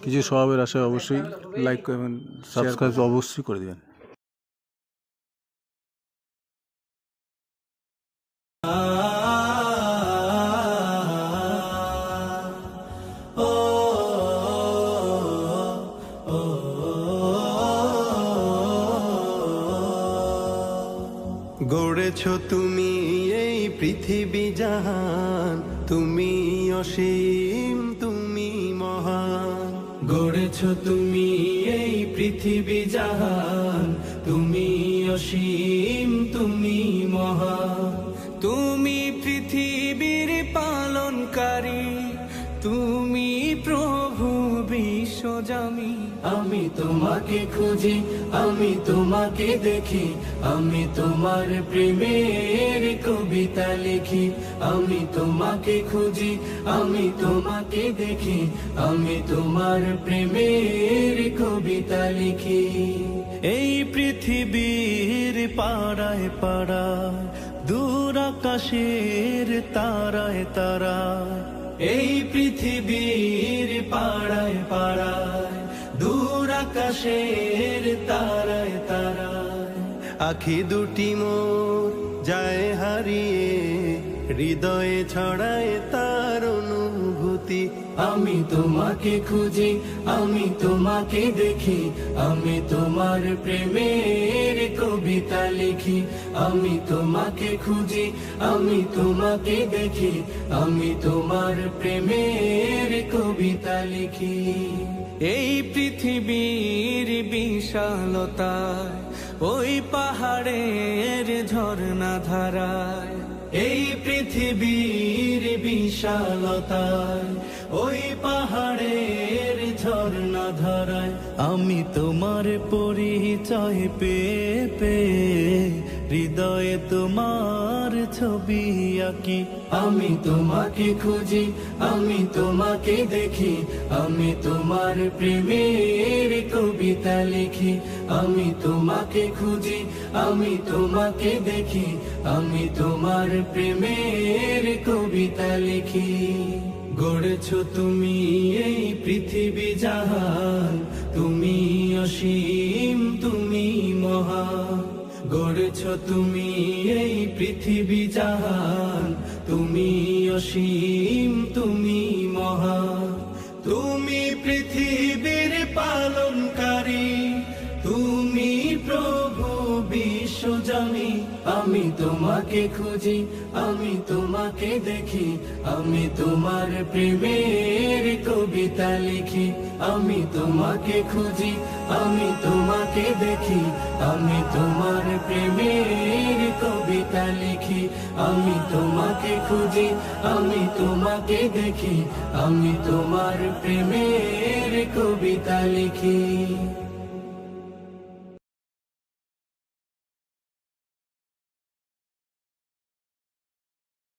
কিছু স্বভাবের আশায় অবশ্যই লাইক করবেন, সাবস্ক্রাইব অবশ্যই করে দেবেন। গড়েছ তুমি এই পৃথিবী জাহান, তুমি অসীম তুমি মহান। গড়েছ তুমি এই পৃথিবী জাহান, তুমি অসীম তুমি মহান। তুমি পৃথিবীর পালনকারী, তুমি প্রভু বিশ্বজামি। আমি তোমাকে খুঁজি, আমি তোমাকে দেখি, আমি তোমার প্রেমের কবিতা লিখি। আমি তোমাকে খুঁজি, আমি তোমাকে দেখি, আমি তোমার প্রেমের কবিতা লিখি। এই পৃথিবীর পাড়ায় পাড়ায়, দূর আকাশের তারায় তারায়, এই পৃথিবীর পাড়ায় পাড়ায়, দূর আকাশের তারায় তারায়, আখি দুটি মোর যায় হারিয়ে, হৃদয়ে ছড়ায় তার অনুভূতি। আমি তোমাকে খুঁজি, আমি তোমাকে দেখি, আমি তোমার প্রেমের কবিতা লিখি। আমি তোমাকে খুঁজি, আমি তোমাকে দেখি, আমি তোমার প্রেমের কবিতা লিখি। এই পৃথিবীর বিশালতায়, ওই পাহাড়ের ঝর্ণা ধারায়, এই পৃথিবীর বিশালতায়, ওই পাহাড়ের ঝর্ণা ধারায়, আমি তোমার পরিচয় পেয়ে পেয়ে, হৃদয়ে তোমার ছবি আঁকি। আমি তোমাকে খুঁজি, আমি তোমাকে দেখি, আমি তোমার প্রেমের কবিতা লিখি। আমি তোমাকে খুঁজি, আমি তোমাকে দেখি, আমি তোমার প্রেমের কবিতা লিখি। গড়েছ তুমি এই পৃথিবী জাহান, তুমি অসীম তুমি মহান। গড়েছ তুমি এই পৃথিবী জাহান, তুমি অসীম তুমি মহান। তুমি পৃথিবীর পালনকারী, তুমি প্রভু বিশ্বজামি। আমি তোমাকে খুঁজি, আমি তোমাকে দেখি, আমি তোমার প্রেমের কবিতা লিখি। আমি তোমাকে খুঁজি, আমি তোমাকে দেখি, আমি তোমার প্রেমের কবিতা লিখি। আমি তোমাকে খুঁজি, আমি তোমাকে দেখি, আমি তোমার প্রেমের কবিতা লিখি।